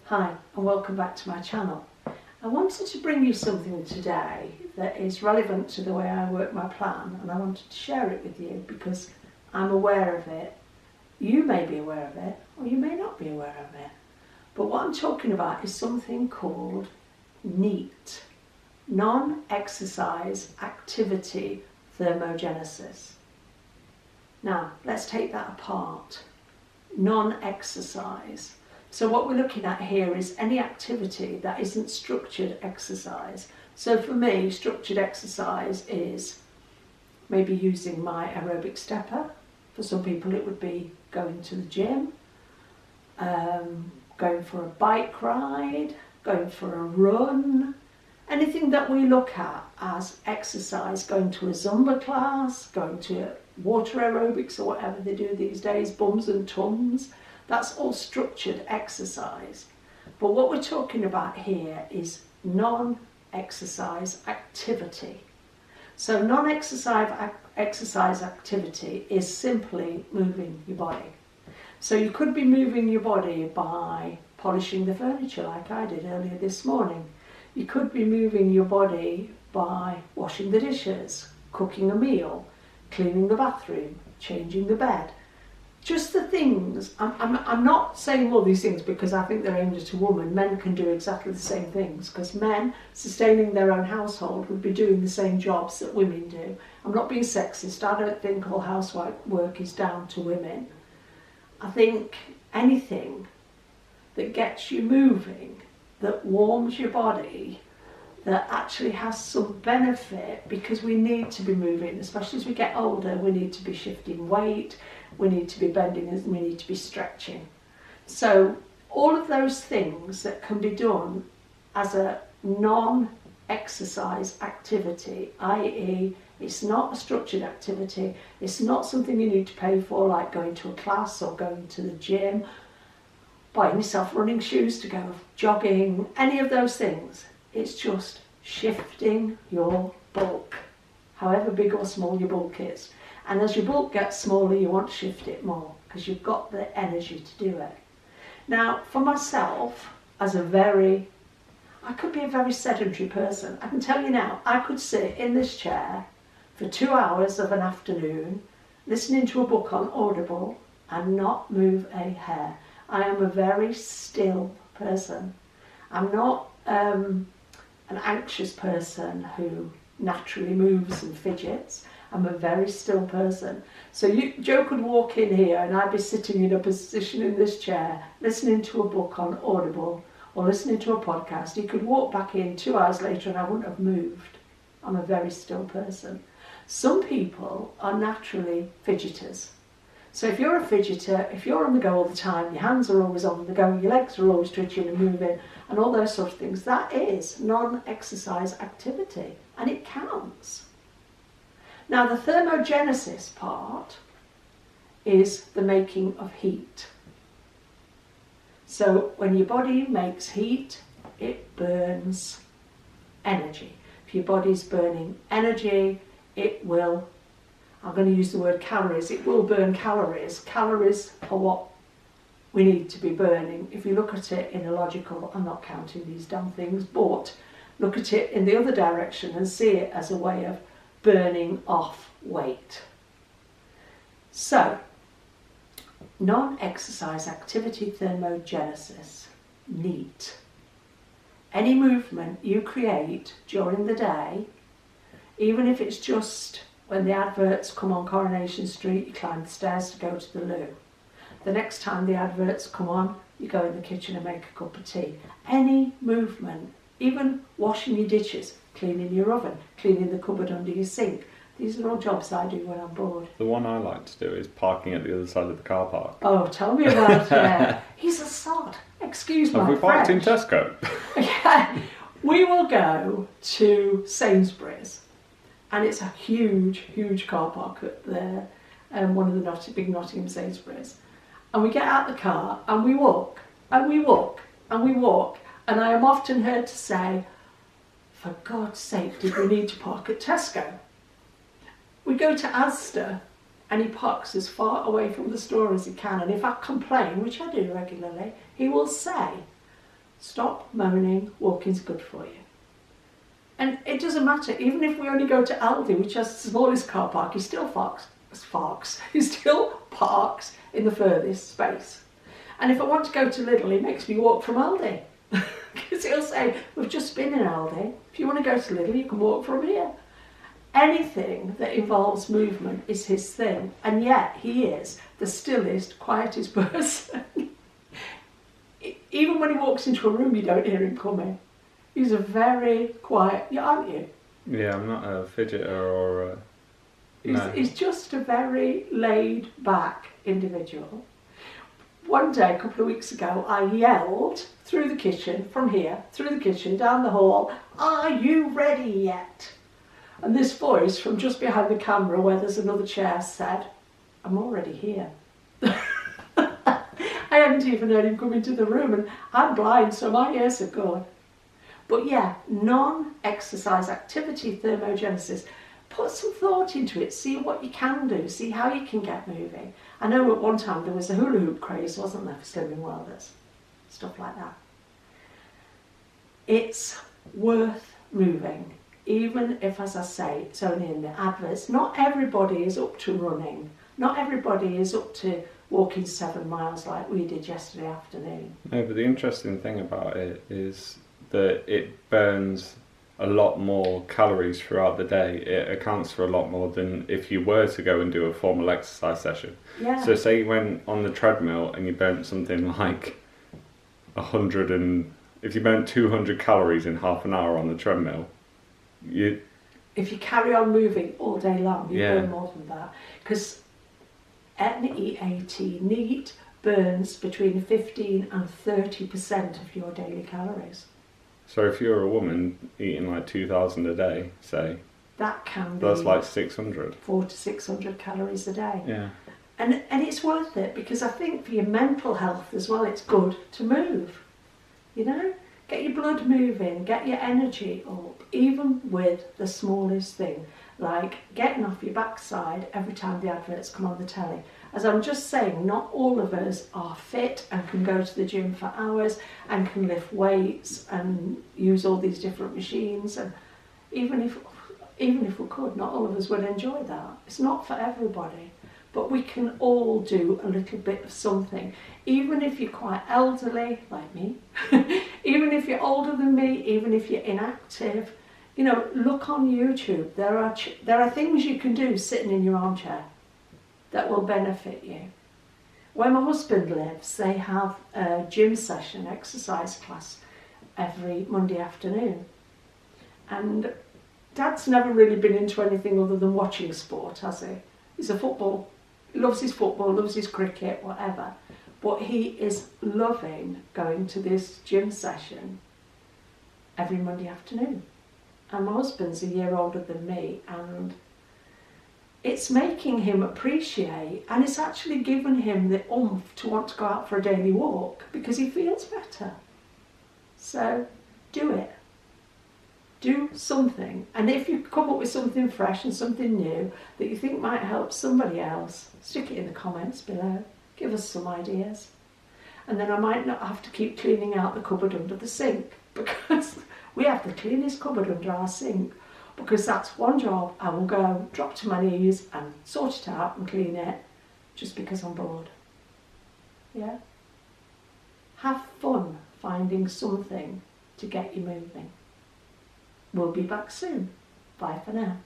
Hi and welcome back to my channel. I wanted to bring you something today that is relevant to the way I work my plan, and I wanted to share it with you because I'm aware of it. You may be aware of it or you may not be aware of it. But what I'm talking about is something called NEAT, non-exercise activity thermogenesis. Now let's take that apart. Non-exercise. So what we're looking at here is any activity that isn't structured exercise. So for me, structured exercise is maybe using my aerobic stepper. For some people it would be going to the gym, going for a bike ride, going for a run. Anything that we look at as exercise, going to a Zumba class, going to water aerobics or whatever they do these days, bums and tums. That's all structured exercise. But what we're talking about here is non-exercise activity. So non-exercise activity is simply moving your body. So you could be moving your body by polishing the furniture like I did earlier this morning. You could be moving your body by washing the dishes, cooking a meal, cleaning the bathroom, changing the bed. Just the things, I'm not saying all these things because I think they're aimed at a woman. Men can do exactly the same things because men sustaining their own household would be doing the same jobs that women do. I'm not being sexist. I don't think all housewife work is down to women. I think anything that gets you moving, that warms your body, that actually has some benefit, because we need to be moving, especially as we get older. We need to be shifting weight, we need to be bending, and we need to be stretching. So all of those things that can be done as a non-exercise activity, i.e. it's not a structured activity, it's not something you need to pay for like going to a class or going to the gym, buying yourself running shoes to go jogging, any of those things. It's just shifting your bulk, however big or small your bulk is. And as your bulk gets smaller, you want to shift it more because you've got the energy to do it. Now, for myself, I could be a very sedentary person. I can tell you now, I could sit in this chair for 2 hours of an afternoon, listening to a book on Audible and not move a hair. I am a very still person. I'm not an anxious person who naturally moves and fidgets. I'm a very still person. So Joe could walk in here and I'd be sitting in a position in this chair, listening to a book on Audible or listening to a podcast. He could walk back in 2 hours later and I wouldn't have moved. I'm a very still person. Some people are naturally fidgeters. So if you're a fidgeter, if you're on the go all the time, your hands are always on the go, your legs are always twitching and moving, and all those sort of things, that is non-exercise activity, and it counts. Now the thermogenesis part is the making of heat. So when your body makes heat, it burns energy. If your body's burning energy, it will, I'm going to use the word calories, it will burn calories. Calories are what we need to be burning. If you look at it in a logical, I'm not counting these damn things, but look at it in the other direction and see it as a way of burning off weight. So, non-exercise activity thermogenesis, NEAT. Any movement you create during the day, even if it's just when the adverts come on Coronation Street, you climb the stairs to go to the loo. The next time the adverts come on, you go in the kitchen and make a cup of tea. Any movement, even washing your dishes, cleaning your oven, cleaning the cupboard under your sink. These are all jobs I do when I'm bored. The one I like to do is parking at the other side of the car park. Oh, tell me about it. He's a sod. Excuse my French. Have we parked in Tesco? Yeah. We will go to Sainsbury's, and it's a huge, huge car park at the one of the big Nottingham Sainsbury's. And we get out the car and we walk and we walk and we walk, and I am often heard to say, for God's sake, did we need to park at Tesco? We go to Asda and he parks as far away from the store as he can, and if I complain, which I do regularly, he will say, Stop moaning, walking's good for you. And it doesn't matter, even if we only go to Aldi, which has the smallest car park, he still he still parks in the furthest space. And if I want to go to Lidl, he makes me walk from Aldi. Because he'll say, we've just been in Aldi, if you want to go to Lidl, you can walk from here. Anything that involves movement is his thing, and yet he is the stillest, quietest person. Even when he walks into a room, you don't hear him coming. He's a very quiet, aren't you? Yeah, I'm not a fidgeter or a... No. He's just a very laid back individual. One day, a couple of weeks ago, I yelled through the kitchen, from here, through the kitchen, down the hall, "Are you ready yet?" And this voice from just behind the camera where there's another chair said, "I'm already here." I hadn't even heard him come into the room, and I'm blind, so my ears are good. But yeah, non-exercise activity thermogenesis. Put some thought into it, see what you can do, see how you can get moving. I know at one time there was a hula hoop craze, wasn't there, for slimming welders? Stuff like that. It's worth moving, even if, as I say, it's only in the adverts. Not everybody is up to running. Not everybody is up to walking 7 miles like we did yesterday afternoon. No, but the interesting thing about it is that it burns a lot more calories throughout the day. It accounts for a lot more than if you were to go and do a formal exercise session. Yeah. So say you went on the treadmill and you burnt something like 100 and... If you burnt 200 calories in half an hour on the treadmill, if you carry on moving all day long, you Yeah. burn more than that. Because NEAT, NEAT, burns between 15 and 30% of your daily calories. So if you're a woman eating like 2,000 a day, say, That can be that's like 600. 400 to 600 calories a day. Yeah. And it's worth it, because I think for your mental health as well, it's good to move. You know, get your blood moving, get your energy up, even with the smallest thing, like getting off your backside every time the adverts come on the telly. As I'm just saying, not all of us are fit and can go to the gym for hours and can lift weights and use all these different machines. And even if we could, not all of us would enjoy that. It's not for everybody. But we can all do a little bit of something. Even if you're quite elderly, like me, even if you're older than me, even if you're inactive, you know, look on YouTube. There are things you can do sitting in your armchair that will benefit you. Where my husband lives, they have a gym session, exercise class, every Monday afternoon. And Dad's never really been into anything other than watching sport, has he? He loves his football, loves his cricket, whatever. But he is loving going to this gym session every Monday afternoon. And my husband's a year older than me, and it's making him appreciate, and it's actually given him the oomph to want to go out for a daily walk because he feels better. So do it. Do something. And if you come up with something fresh and something new that you think might help somebody else, stick it in the comments below. Give us some ideas. And then I might not have to keep cleaning out the cupboard under the sink, because we have the cleanest cupboard under our sink, because that's one job I will go, drop to my knees and sort it out and clean it just because I'm bored. Yeah? Have fun finding something to get you moving. We'll be back soon. Bye for now.